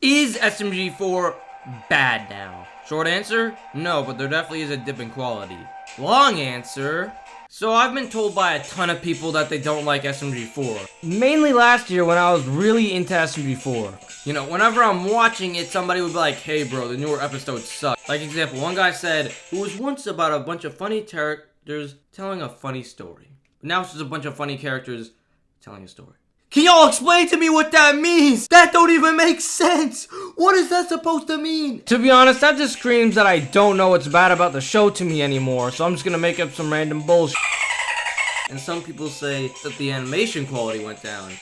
Is SMG4 bad now? Short answer, no, but there definitely is a dip in quality. Long answer, so I've been told by a ton of people that they don't like SMG4. Mainly last year when I was really into SMG4. You know, whenever I'm watching it, somebody would be like, hey bro, the newer episodes suck. Like example, one guy said, it was once about a bunch of funny characters telling a funny story. But now it's just a bunch of funny characters telling a story. Can y'all explain to me what that means? That don't even make sense. What is that supposed to mean? To be honest, that just screams that I don't know what's bad about the show to me anymore, so I'm just gonna make up some random bullshit. And some people say that the animation quality went down.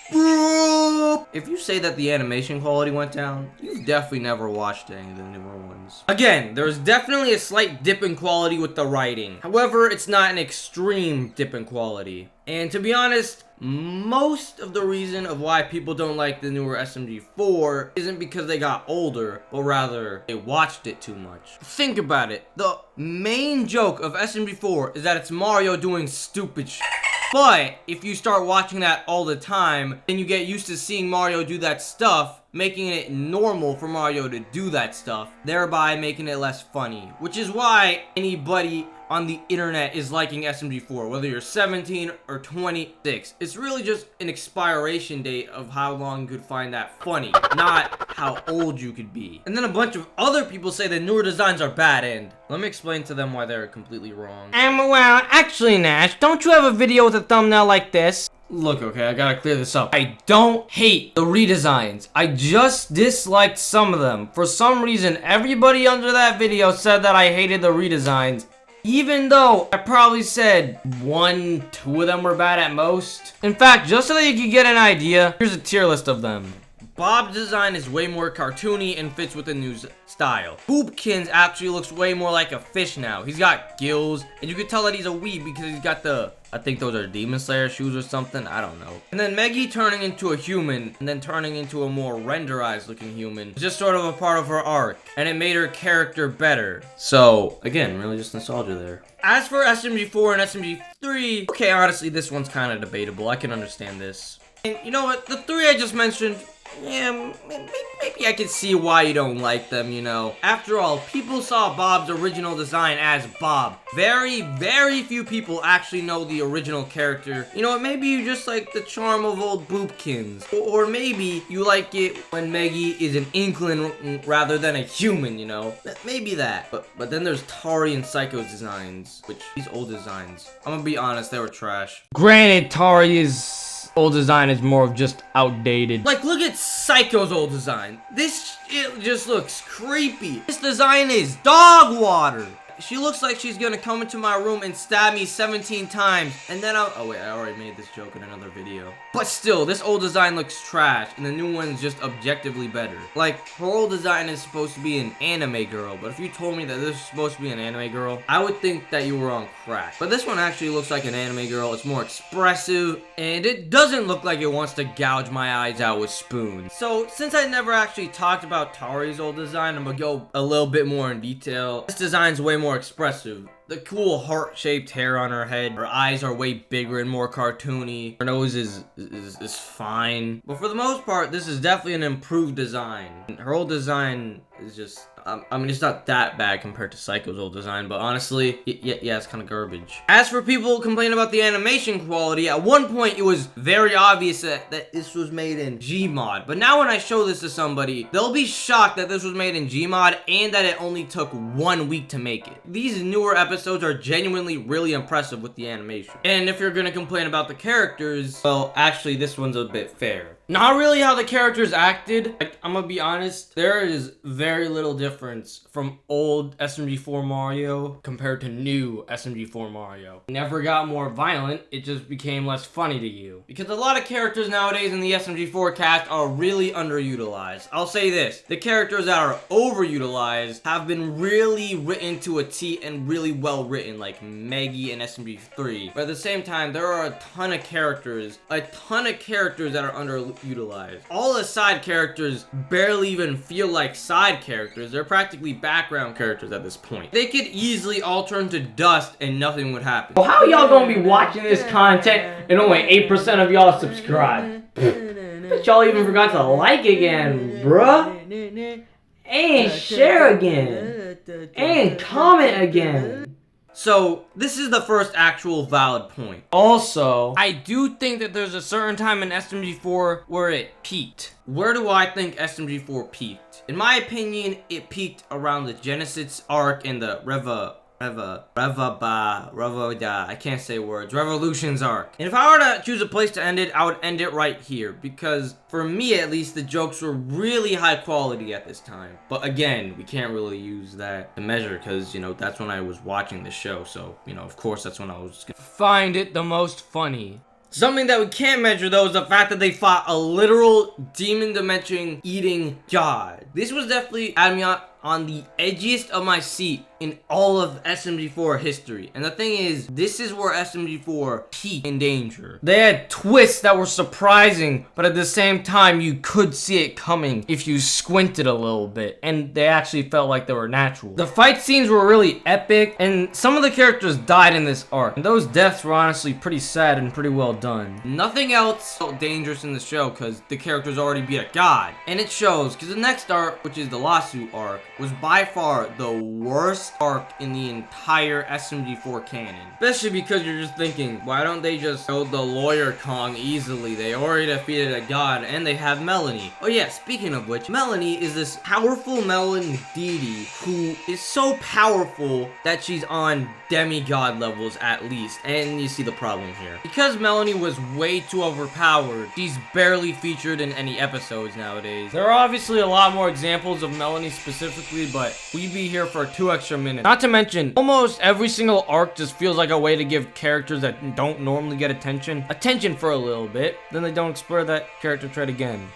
If you say that the animation quality went down, you've definitely never watched any of the newer ones. Again, there's definitely a slight dip in quality with the writing. However, it's not an extreme dip in quality. And to be honest, most of the reason of why people don't like the newer SMG4 isn't because they got older, but rather they watched it too much. Think about it. The main joke of SMG4 is that it's Mario doing stupid shit. But if you start watching that all the time, then you get used to seeing Mario do that stuff, making it normal for Mario to do that stuff, thereby making it less funny. Which is why anybody on the internet is liking SMG4, whether you're 17 or 26. It's really just an expiration date of how long you could find that funny, not how old you could be. And then a bunch of other people say the newer designs are bad, and let me explain to them why they're completely wrong. Well, actually, Nash, don't you have a video with a thumbnail like this? Look, okay, I gotta clear this up. I don't hate the redesigns. I just disliked some of them. For some reason, everybody under that video said that I hated the redesigns, even though I probably said 1, 2 of them were bad at most. In fact, just so that you can get an idea, here's a tier list of them. Bob's design is way more cartoony and fits with the new style. Boopkins actually looks way more like a fish now. He's got gills, and you can tell that he's a weeb because he's got the, I think those are Demon Slayer shoes or something, I don't know. And then Meggy turning into a human, and then turning into a more renderized looking human, is just sort of a part of her arc, and it made her character better. So, again, really just nostalgia there. As for SMG4 and SMG3, okay, honestly, this one's kind of debatable. I can understand this. And you know what? The 3 I just mentioned, yeah, maybe I can see why you don't like them, you know. After all, people saw Bob's original design as Bob. Very, very few people actually know the original character. You know what, maybe you just like the charm of old Boopkins. Or maybe you like it when Meggy is an inkling rather than a human, you know. Maybe that. But then there's Tari and Psycho's designs, which, these old designs, I'm gonna be honest, they were trash. Granted, Tari's old design is more of just outdated. Like, look at Psycho's old design. This shit just looks creepy. This design is dog water. She looks like she's gonna come into my room and stab me 17 times, and then oh wait, I already made this joke in another video. But still, this old design looks trash, and the new one's just objectively better. Like, her old design is supposed to be an anime girl, but if you told me that this is supposed to be an anime girl, I would think that you were on crack. But this one actually looks like an anime girl. It's more expressive, and it doesn't look like it wants to gouge my eyes out with spoons. So, since I never actually talked about Tari's old design, I'm gonna go a little bit more in detail. This design's way more expressive. The cool heart-shaped hair on her head, her eyes are way bigger and more cartoony. Her nose is fine. But for the most part, this is definitely an improved design. Her old design is just, I mean, it's not that bad compared to Psycho's old design, but honestly, yeah, it's kind of garbage. As for people complaining about the animation quality, at one point it was very obvious that this was made in Gmod. But now when I show this to somebody, they'll be shocked that this was made in Gmod and that it only took 1 week to make it. These newer episodes are genuinely really impressive with the animation. And if you're gonna complain about the characters, well, actually this one's a bit fair. Not really how the characters acted. Like, I'm gonna be honest, there is very little difference from old SMG4 Mario compared to new SMG4 Mario. It never got more violent, it just became less funny to you. Because a lot of characters nowadays in the SMG4 cast are really underutilized. I'll say this, the characters that are overutilized have been really written to a T and really well written, like Meggy and SMG3. But at the same time, there are a ton of characters that are underutilized. All the side characters barely even feel like side characters. They're practically background characters at this point. They could easily all turn to dust and nothing would happen. Well, how y'all gonna be watching this content and only 8% of y'all subscribe? But y'all even forgot to like again, bruh. And share again. And comment again. So, this is the first actual valid point. Also, I do think that there's a certain time in SMG4 where it peaked. Where do I think SMG4 peaked? In my opinion, it peaked around the Genesis arc and the I can't say words, Revolutions arc. And if I were to choose a place to end it, I would end it right here, because for me at least, the jokes were really high quality at this time. But again, we can't really use that to measure, because, you know, that's when I was watching the show, so, you know, of course that's when I was gonna find it the most funny. Something that we can't measure, though, is the fact that they fought a literal demon dimension eating god. This was definitely had me on the edgiest of my seat in all of SMG4 history. And the thing is, this is where SMG4 peaked in danger. They had twists that were surprising, but at the same time, you could see it coming if you squinted a little bit. And they actually felt like they were natural. The fight scenes were really epic, and some of the characters died in this arc. And those deaths were honestly pretty sad and pretty well done. Nothing else felt dangerous in the show, because the characters already beat a god. And it shows, because the next arc, which is the lawsuit arc, was by far the worst arc in the entire SMG4 canon. Especially because you're just thinking, why don't they just kill the lawyer Kong easily? They already defeated a god, and they have Melanie. Oh yeah, speaking of which, Melanie is this powerful melon deity who is so powerful that she's on demigod levels at least. And you see the problem here. Because Melanie was way too overpowered, she's barely featured in any episodes nowadays. There are obviously a lot more examples of Melanie specifically, but we'd be here for 2 extra minutes. Not to mention, almost every single arc just feels like a way to give characters that don't normally get attention for a little bit, then they don't explore that character trait again.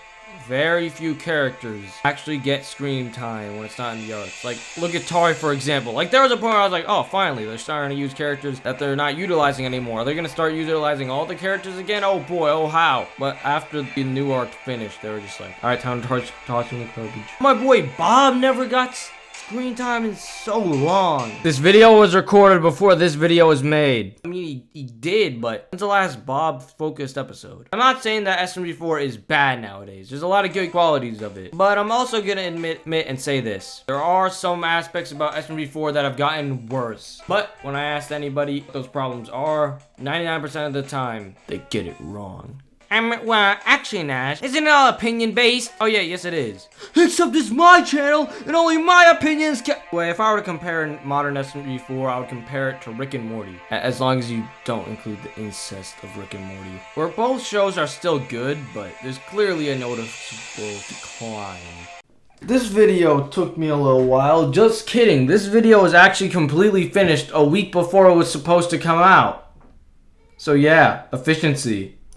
Very few characters actually get screen time when it's not in the arcs. Like, look at Tari, for example. Like, there was a point where I was like, oh, finally, they're starting to use characters that they're not utilizing anymore. Are they gonna start utilizing all the characters again? Oh boy, oh how. But after the new arc finished, they were just like, alright, time to toss in the garbage. My boy Bob never got screen time in so long. This video was recorded before this video was made. I mean, he did, but when's the last Bob-focused episode? I'm not saying that SMG4 is bad nowadays. There's a lot of good qualities of it. But I'm also gonna admit and say this. There are some aspects about SMG4 that have gotten worse. But when I asked anybody what those problems are, 99% of the time, they get it wrong. Well, actually, Nash, isn't it all opinion-based? Oh yeah, yes it is. Except it's my channel, and only my opinions can— Well, if I were to compare modern SMG4, I would compare it to Rick and Morty. As long as you don't include the incest of Rick and Morty. Where both shows are still good, but there's clearly a noticeable decline. This video took me a little while. Just kidding. This video was actually completely finished a week before it was supposed to come out. So yeah, efficiency.